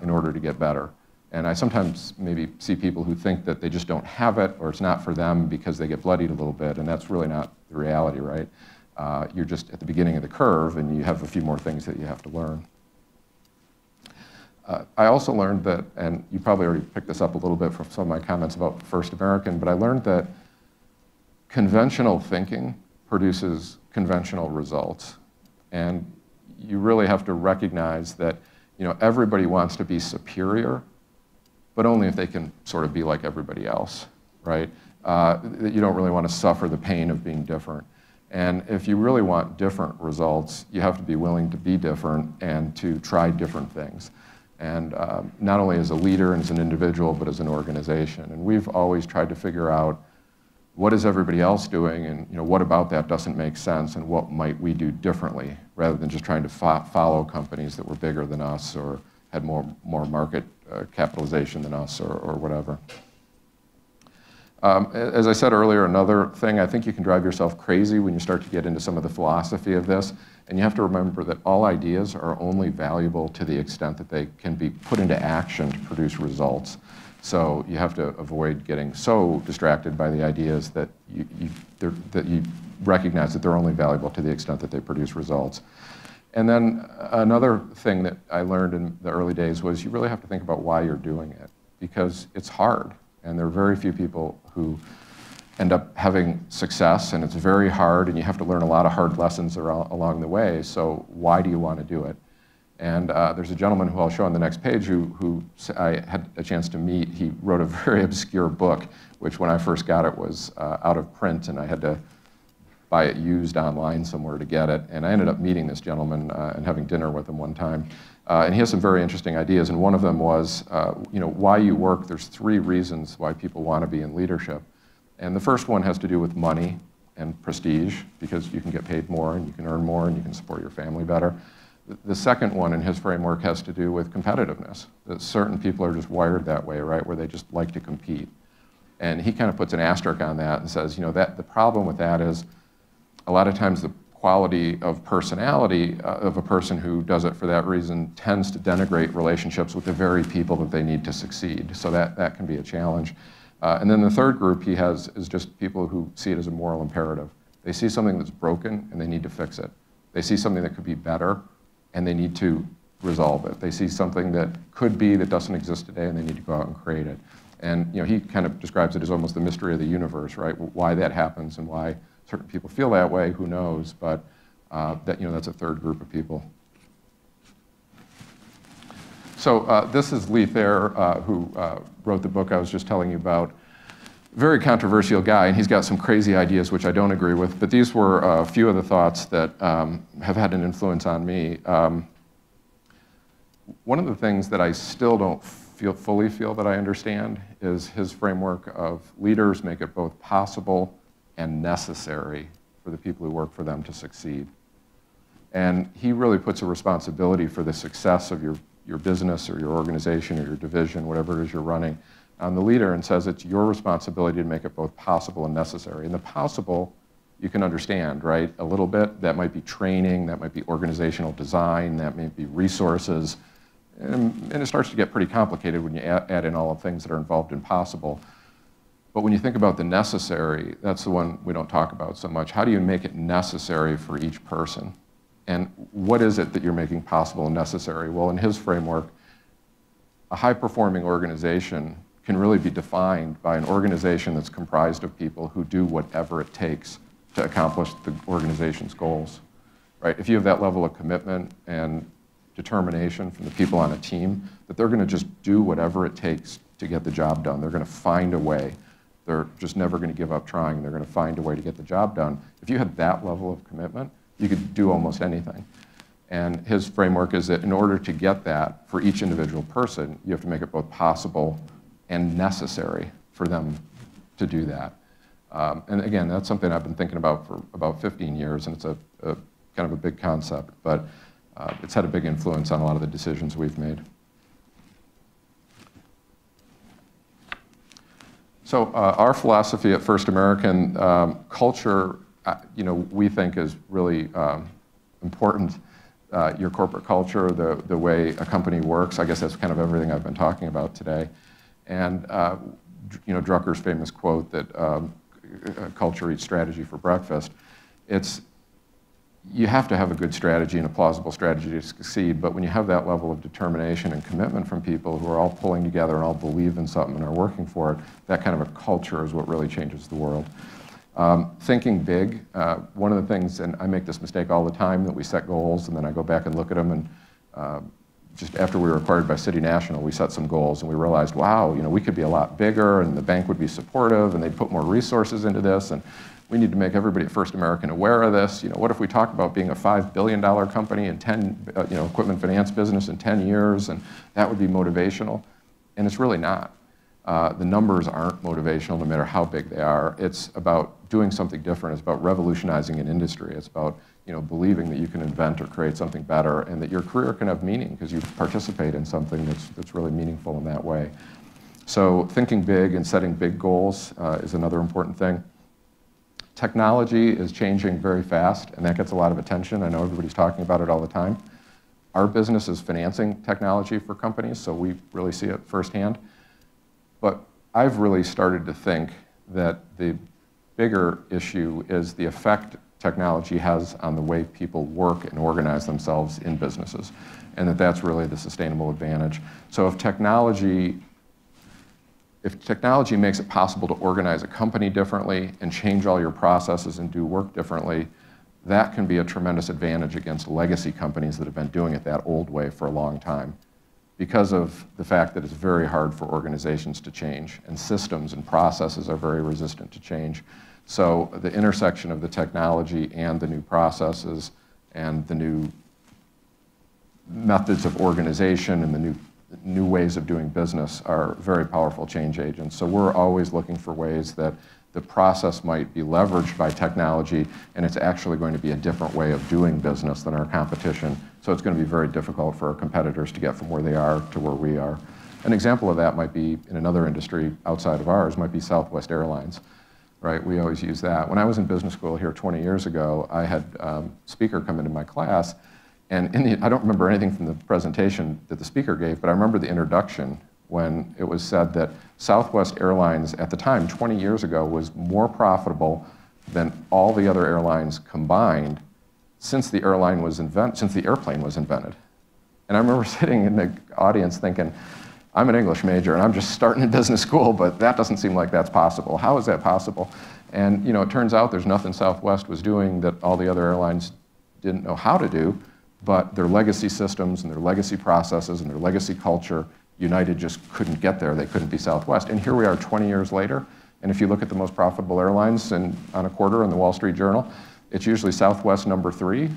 in order to get better. And I sometimes maybe see people who think that they just don't have it or it's not for them because they get bloodied a little bit, and that's really not the reality, right? You're just at the beginning of the curve and you have a few more things that you have to learn. I also learned that, and you probably already picked this up a little bit from some of my comments about First American, but I learned that conventional thinking produces conventional results. And you really have to recognize that, you know, everybody wants to be superior, but only if they can sort of be like everybody else, right? That you don't really want to suffer the pain of being different. And if you really want different results, you have to be willing to be different and to try different things. And not only as a leader and as an individual, but as an organization. And we've always tried to figure out what is everybody else doing, and you know, what about that doesn't make sense, and what might we do differently, rather than just trying to follow companies that were bigger than us or had more market capitalization than us or whatever. As I said earlier, another thing, I think you can drive yourself crazy when you start to get into some of the philosophy of this. And you have to remember that all ideas are only valuable to the extent that they can be put into action to produce results. So you have to avoid getting so distracted by the ideas that you recognize that they're only valuable to the extent that they produce results. And then another thing that I learned in the early days was you really have to think about why you're doing it, because it's hard. And there are very few people who end up having success, and it's very hard, and you have to learn a lot of hard lessons along the way. So why do you want to do it? And there's a gentleman who I'll show on the next page who I had a chance to meet. He wrote a very obscure book, which when I first got it was out of print, and I had to buy it used online somewhere to get it. And I ended up meeting this gentleman and having dinner with him one time. And he has some very interesting ideas, and one of them was, you know, why you work. There's 3 reasons why people want to be in leadership. And the first one has to do with money and prestige, because you can get paid more and you can earn more and you can support your family better. The second one in his framework has to do with competitiveness. That certain people are just wired that way, right, where they just like to compete. And he kind of puts an asterisk on that and says, you know, that the problem with that is a lot of times the quality of personality of a person who does it for that reason tends to denigrate relationships with the very people that they need to succeed. So that can be a challenge. And then the third group he has is just people who see it as a moral imperative. They see something that's broken and they need to fix it. They see something that could be better and they need to resolve it. They see something that could be that doesn't exist today and they need to go out and create it. And you know, he kind of describes it as almost the mystery of the universe, right? Why that happens and why certain people feel that way, who knows? But that, you know, that's a third group of people. So this is Lee Thayer, who wrote the book I was just telling you about. Very controversial guy, and he's got some crazy ideas which I don't agree with, but these were a few of the thoughts that have had an influence on me. One of the things that I still don't fully feel that I understand is his framework of leaders make it both possible and necessary for the people who work for them to succeed. And he really puts a responsibility for the success of your business or your organization or your division, whatever it is you're running, on the leader, and says it's your responsibility to make it both possible and necessary. And the possible, you can understand, right, a little bit. That might be training, that might be organizational design, that may be resources. And it starts to get pretty complicated when you add in all the things that are involved in possible. But when you think about the necessary, that's the one we don't talk about so much. How do you make it necessary for each person? And what is it that you're making possible and necessary? Well, in his framework, a high-performing organization can really be defined by an organization that's comprised of people who do whatever it takes to accomplish the organization's goals, right? If you have that level of commitment and determination from the people on a team, that they're going to just do whatever it takes to get the job done. They're going to find a way. They're just never going to give up trying. They're going to find a way to get the job done. If you had that level of commitment, you could do almost anything. And his framework is that in order to get that for each individual person, you have to make it both possible and necessary for them to do that. And again, that's something I've been thinking about for about 15 years, and it's a kind of a big concept, but it's had a big influence on a lot of the decisions we've made. So our philosophy at First American, culture, we think is really important. Your corporate culture, the way a company works, I guess that's kind of everything I've been talking about today. And Drucker's famous quote that culture eats strategy for breakfast. You have to have a good strategy and a plausible strategy to succeed, but when you have that level of determination and commitment from people who are all pulling together and all believe in something and are working for it, that kind of a culture is what really changes the world. Thinking big, one of the things, and I make this mistake all the time, that we set goals and then I go back and look at them, and just after we were acquired by City National, we set some goals and we realized, wow, we could be a lot bigger and the bank would be supportive and they'd put more resources into this, and we need to make everybody at First American aware of this. What if we talk about being a $5 billion company and equipment finance business in 10 years, and that would be motivational? And it's really not. The numbers aren't motivational no matter how big they are. It's about doing something different. It's about revolutionizing an industry. It's about believing that you can invent or create something better and that your career can have meaning because you participate in something that's really meaningful in that way. So thinking big and setting big goals is another important thing. Technology is changing very fast, and that gets a lot of attention. I know everybody's talking about it all the time. Our business is financing technology for companies, so we really see it firsthand. But I've really started to think that the bigger issue is the effect technology has on the way people work and organize themselves in businesses, and that's really the sustainable advantage. So if technology makes it possible to organize a company differently and change all your processes and do work differently, that can be a tremendous advantage against legacy companies that have been doing it that old way for a long time, because of the fact that it's very hard for organizations to change, and systems and processes are very resistant to change. So the intersection of the technology and the new processes and the new methods of organization and the new ways of doing business are very powerful change agents. So we're always looking for ways that the process might be leveraged by technology, and it's actually going to be a different way of doing business than our competition. So it's going to be very difficult for our competitors to get from where they are to where we are. An example of that might be in another industry outside of ours, might be Southwest Airlines, right? We always use that. When I was in business school here 20 years ago, I had a speaker come into my class, and I don't remember anything from the presentation that the speaker gave, but I remember the introduction when it was said that Southwest Airlines at the time, 20 years ago, was more profitable than all the other airlines combined since the airplane was invented. And I remember sitting in the audience thinking, I'm an English major and I'm just starting in business school, but that doesn't seem like that's possible. How is that possible? And it turns out there's nothing Southwest was doing that all the other airlines didn't know how to do, but their legacy systems and their legacy processes and their legacy culture, United just couldn't get there. They couldn't be Southwest. And here we are 20 years later, and if you look at the most profitable airlines on a quarter in the Wall Street Journal, it's usually Southwest number 3,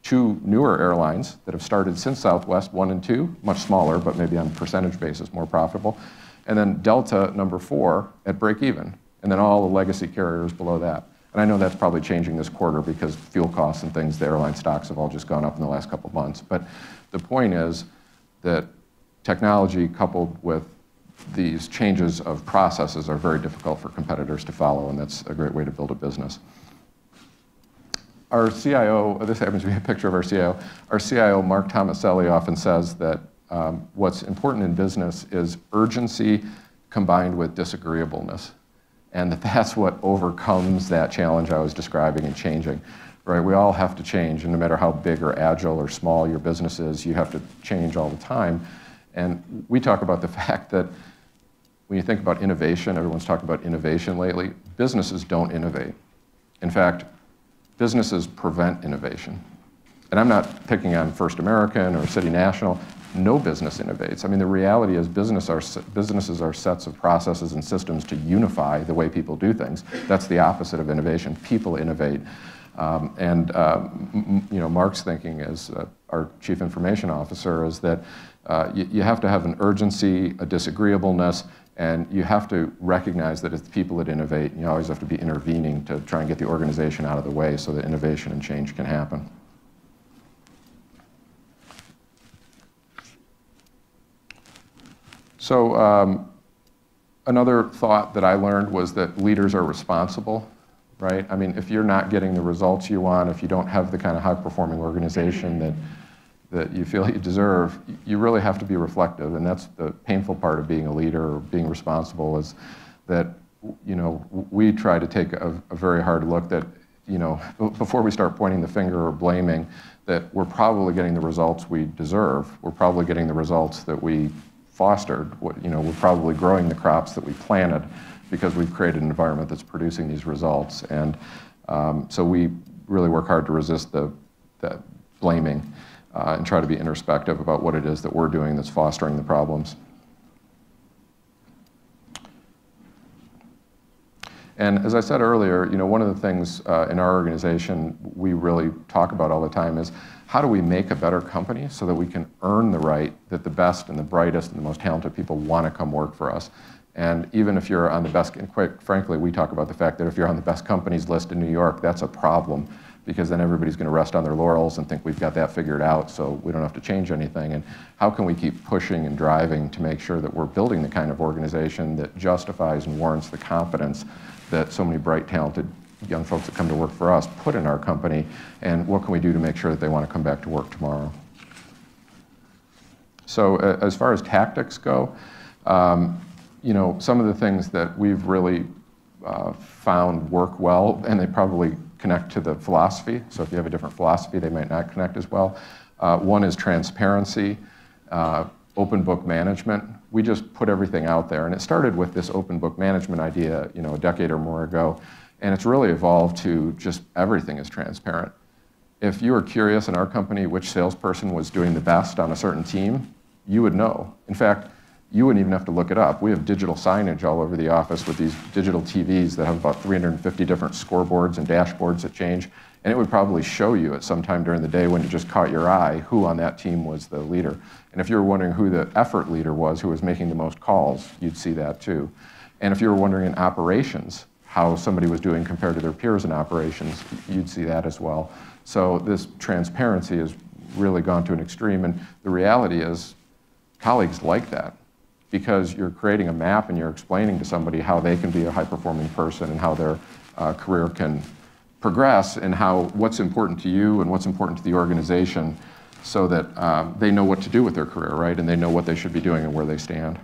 2 newer airlines that have started since Southwest, 1 and 2, much smaller, but maybe on a percentage basis more profitable, and then Delta number 4 at break even, and then all the legacy carriers below that. And I know that's probably changing this quarter because fuel costs and things, the airline stocks have all just gone up in the last couple of months. But the point is that technology coupled with these changes of processes are very difficult for competitors to follow, and that's a great way to build a business. Our CIO, this happens to be a picture of our CIO. Our CIO, Mark Tomaselli, often says that what's important in business is urgency combined with disagreeableness, and that's what overcomes that challenge I was describing and changing. Right? We all have to change, and no matter how big or agile or small your business is, you have to change all the time. And we talk about the fact that when you think about innovation, everyone's talking about innovation lately, businesses don't innovate. In fact, businesses prevent innovation. And I'm not picking on First American or City National. No business innovates. I mean, the reality is businesses are sets of processes and systems to unify the way people do things. That's the opposite of innovation. People innovate. You know, Mark's thinking as our Chief Information Officer is that you have to have an urgency, a disagreeableness, and you have to recognize that it's the people that innovate, and you always have to be intervening to try and get the organization out of the way so that innovation and change can happen. So another thought that I learned was that leaders are responsible, right? I mean, if you're not getting the results you want, if you don't have the kind of high-performing organization that you feel you deserve, you really have to be reflective, and that's the painful part of being a leader or being responsible is that, you know, we try to take a very hard look that, you know, before we start pointing the finger or blaming, that we're probably getting the results we deserve. We're probably getting the results that we fostered. You know, we're probably growing the crops that we planted because we've created an environment that's producing these results. And so we really work hard to resist the blaming and try to be introspective about what it is that we're doing that's fostering the problems. And as I said earlier, you know, one of the things in our organization we really talk about all the time is how do we make a better company so that we can earn the right that the best and the brightest and the most talented people want to come work for us. And even if you're on the best, and quite frankly, we talk about the fact that if you're on the best companies list in New York, that's a problem, because then everybody's going to rest on their laurels and think we've got that figured out, so we don't have to change anything. And how can we keep pushing and driving to make sure that we're building the kind of organization that justifies and warrants the confidence that so many bright, talented young folks that come to work for us put in our company, and what can we do to make sure that they want to come back to work tomorrow? So as far as tactics go, you know, some of the things that we've really found work well, and they probably connect to the philosophy. So if you have a different philosophy, they might not connect as well. One is transparency, open book management. We just put everything out there, and it started with this open book management idea, you know, a decade or more ago, and it's really evolved to just everything is transparent. If you were curious in our company which salesperson was doing the best on a certain team, you would know. In fact, you wouldn't even have to look it up. We have digital signage all over the office with these digital TVs that have about 350 different scoreboards and dashboards that change, and it would probably show you at some time during the day when it just caught your eye who on that team was the leader. And if you were wondering who the effort leader was, who was making the most calls, you'd see that too. And if you were wondering in operations how somebody was doing compared to their peers in operations, you'd see that as well. So this transparency has really gone to an extreme, and the reality is colleagues like that, because you're creating a map and you're explaining to somebody how they can be a high-performing person and how their career can progress and what's important to you and what's important to the organization so that they know what to do with their career, right? And they know what they should be doing and where they stand.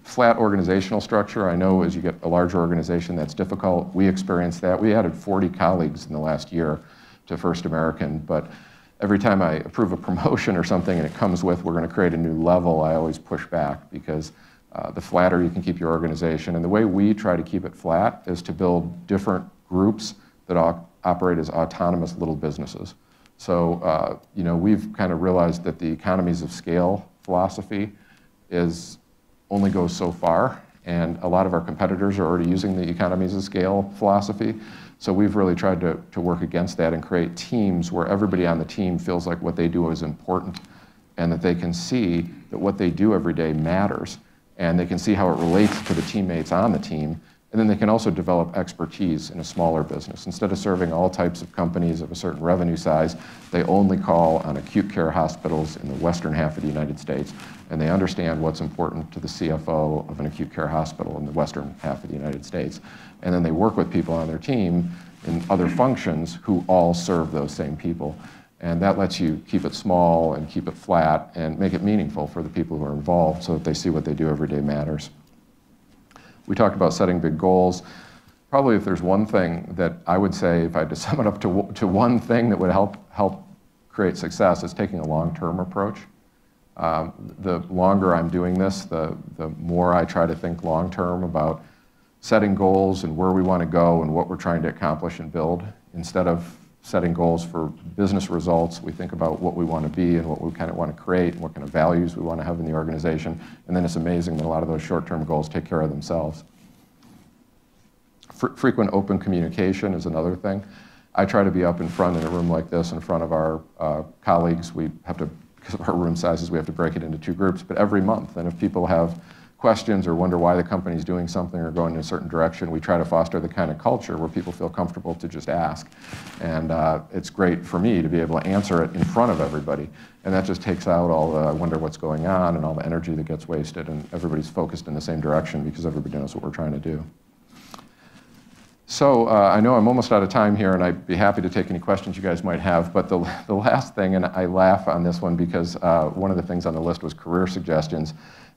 Flat organizational structure, I know as you get a larger organization that's difficult. We experienced that. We added 40 colleagues in the last year to First American, but every time I approve a promotion or something and it comes with we're going to create a new level, I always push back, because the flatter you can keep your organization. And the way we try to keep it flat is to build different groups that operate as autonomous little businesses. So you know, we've kind of realized that the economies of scale philosophy only goes so far, and a lot of our competitors are already using the economies of scale philosophy. So we've really tried to work against that and create teams where everybody on the team feels like what they do is important, and that they can see that what they do every day matters, and they can see how it relates to the teammates on the team, and then they can also develop expertise in a smaller business. Instead of serving all types of companies of a certain revenue size, they only call on acute care hospitals in the western half of the United States, and they understand what's important to the CFO of an acute care hospital in the western half of the United States. And then they work with people on their team in other functions who all serve those same people. And that lets you keep it small and keep it flat and make it meaningful for the people who are involved so that they see what they do every day matters. We talked about setting big goals. Probably if there's one thing that I would say, if I had to sum it up to one thing that would help create success, is taking a long-term approach. The longer I'm doing this, the more I try to think long-term about setting goals and where we want to go and what we're trying to accomplish and build. Instead of setting goals for business results, we think about what we want to be and what we kind of want to create and what kind of values we want to have in the organization. And then it's amazing that a lot of those short-term goals take care of themselves. Frequent open communication is another thing. I try to be up in front in a room like this in front of our colleagues. We have to, because of our room sizes, we have to break it into 2 groups, but every month. And if people have questions or wonder why the company's doing something or going in a certain direction, we try to foster the kind of culture where people feel comfortable to just ask. And it's great for me to be able to answer it in front of everybody. And that just takes out all the wonder what's going on and all the energy that gets wasted, and everybody's focused in the same direction because everybody knows what we're trying to do. So I know I'm almost out of time here, and I'd be happy to take any questions you guys might have, but the last thing, and I laugh on this one because one of the things on the list was career suggestions,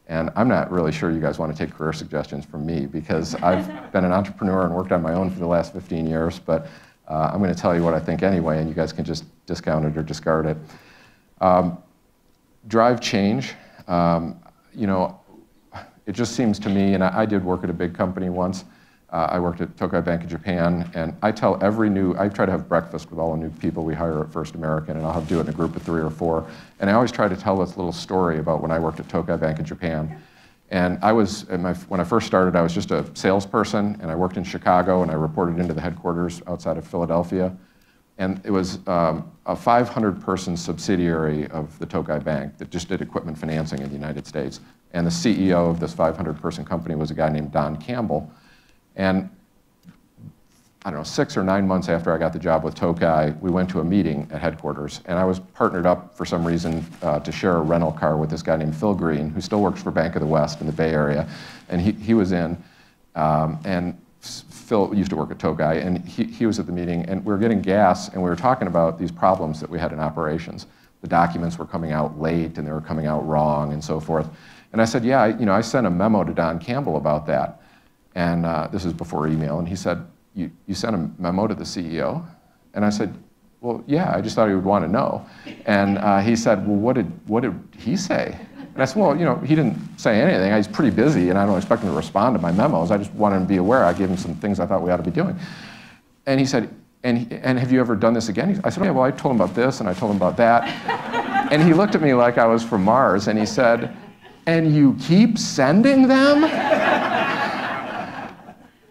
and I'm not really sure you guys want to take career suggestions from me because I've been an entrepreneur and worked on my own for the last 15 years, but I'm going to tell you what I think anyway, and you guys can just discount it or discard it. Drive change. You know, it just seems to me, and I did work at a big company once. I worked at Tokai Bank of Japan, and I try to have breakfast with all the new people we hire at First American, and I'll do it in a group of 3 or 4. And I always try to tell this little story about when I worked at Tokai Bank of Japan. And when I first started, I was just a salesperson, and I worked in Chicago, and I reported into the headquarters outside of Philadelphia. And it was a 500-person subsidiary of the Tokai Bank that just did equipment financing in the United States. And the CEO of this 500-person company was a guy named Don Campbell. And I don't know, 6 or 9 months after I got the job with Tokai, we went to a meeting at headquarters, and I was partnered up for some reason to share a rental car with this guy named Phil Green, who still works for Bank of the West in the Bay Area, and he was in, and Phil used to work at Tokai, and he was at the meeting, and we were getting gas, and we were talking about these problems that we had in operations. The documents were coming out late, and they were coming out wrong, and so forth. And I said, yeah, I sent a memo to Don Campbell about that. And this is before email, and he said, you sent a memo to the CEO? And I said, well, yeah, I just thought he would want to know. And he said, well, what did he say? And I said, well, he didn't say anything. He's pretty busy, and I don't expect him to respond to my memos. I just wanted him to be aware. I gave him some things I thought we ought to be doing. And he said, and have you ever done this again? I said, yeah, well, I told him about this, and I told him about that. And he looked at me like I was from Mars, and he said, and you keep sending them?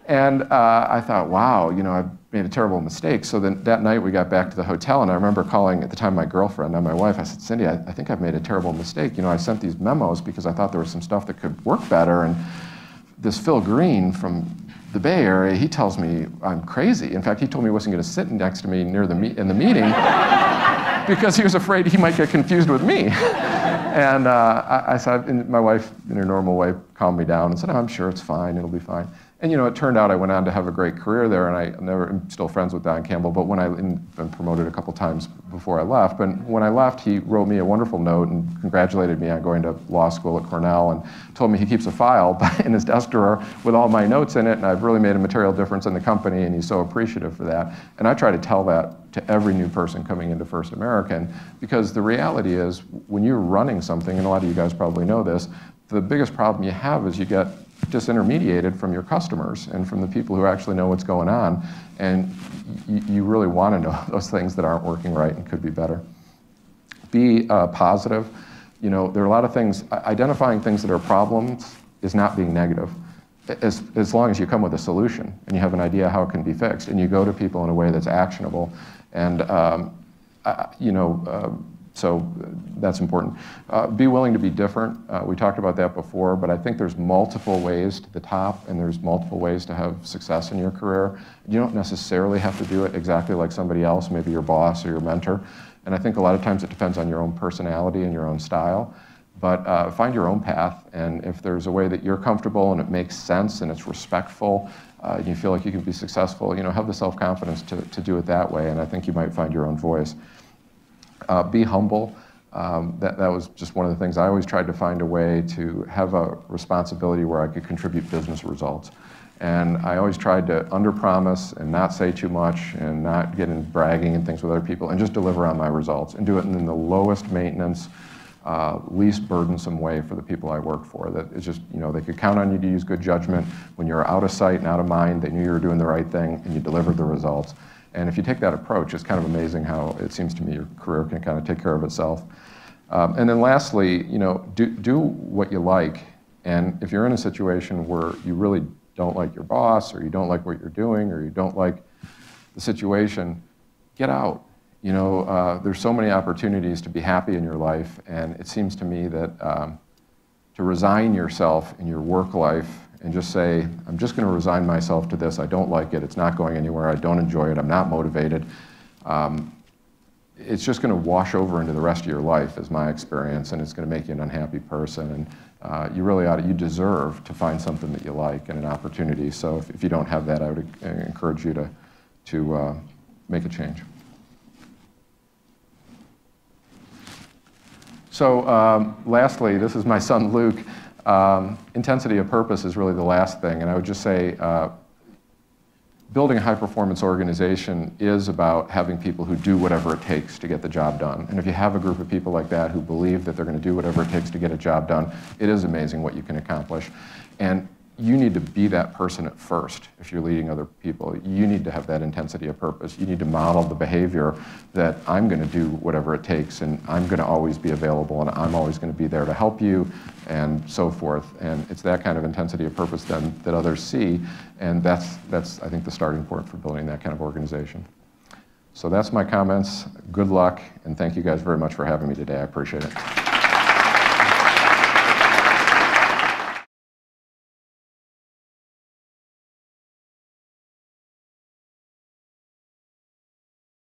And I thought, wow, I've made a terrible mistake. So then that night we got back to the hotel, and I remember calling at the time my girlfriend, not my wife. I said, Cindy, I think I've made a terrible mistake. I sent these memos because I thought there was some stuff that could work better, and this Phil Green from the Bay Area, he tells me I'm crazy. In fact, he told me he wasn't going to sit next to me in the meeting because he was afraid he might get confused with me. And I said, and my wife, in her normal way, calmed me down and said, oh, I'm sure it's fine, it'll be fine. And it turned out I went on to have a great career there, and I'm still friends with Don Campbell, but when been promoted a couple times before I left. But when I left, he wrote me a wonderful note and congratulated me on going to law school at Cornell, and told me he keeps a file in his desk drawer with all my notes in it, and I've really made a material difference in the company, and he's so appreciative for that. And I try to tell that to every new person coming into First American, because the reality is, when you're running something, and a lot of you guys probably know this, the biggest problem you have is you get disintermediated from your customers and from the people who actually know what's going on, and you really want to know those things that aren't working right and could be better. Be positive. There are a lot of things. Identifying things that are problems is not being negative, as long as you come with a solution and you have an idea how it can be fixed, and you go to people in a way that's actionable. And so that's important. Be willing to be different. We talked about that before, but I think there's multiple ways to the top, and there's multiple ways to have success in your career. You don't necessarily have to do it exactly like somebody else, maybe your boss or your mentor. And I think a lot of times it depends on your own personality and your own style. But find your own path, and if there's a way that you're comfortable and it makes sense and it's respectful, you feel like you can be successful, have the self-confidence to do it that way, and I think you might find your own voice. Be humble. That was just one of the things. I always tried to find a way to have a responsibility where I could contribute business results. And I always tried to underpromise and not say too much and not get in bragging and things with other people, and just deliver on my results and do it in the lowest maintenance, least burdensome way for the people I worked for. That it's just, they could count on you to use good judgment. When you're out of sight and out of mind, they knew you were doing the right thing, and you delivered the results. And if you take that approach, it's kind of amazing how it seems to me your career can kind of take care of itself. And then lastly, do what you like. And if you're in a situation where you really don't like your boss, or you don't like what you're doing, or you don't like the situation, get out. You know, there's so many opportunities to be happy in your life, and it seems to me that to resign yourself in your work life and just say, I'm just going to resign myself to this, I don't like it, it's not going anywhere, I don't enjoy it, I'm not motivated, it's just going to wash over into the rest of your life, is my experience, and it's going to make you an unhappy person. And you really you deserve to find something that you like and an opportunity. So if you don't have that, I would encourage you to make a change. So lastly, this is my son Luke. Intensity of purpose is really the last thing, and I would just say building a high-performance organization is about having people who do whatever it takes to get the job done. And if you have a group of people like that who believe that they're going to do whatever it takes to get a job done, it is amazing what you can accomplish. And you need to be that person at first if you're leading other people. You need to have that intensity of purpose. You need to model the behavior that I'm going to do whatever it takes, and I'm going to always be available, and I'm always going to be there to help you, and so forth. And it's that kind of intensity of purpose then that others see, and that's I think, the starting point for building that kind of organization. So that's my comments. Good luck, and thank you guys very much for having me today. I appreciate it.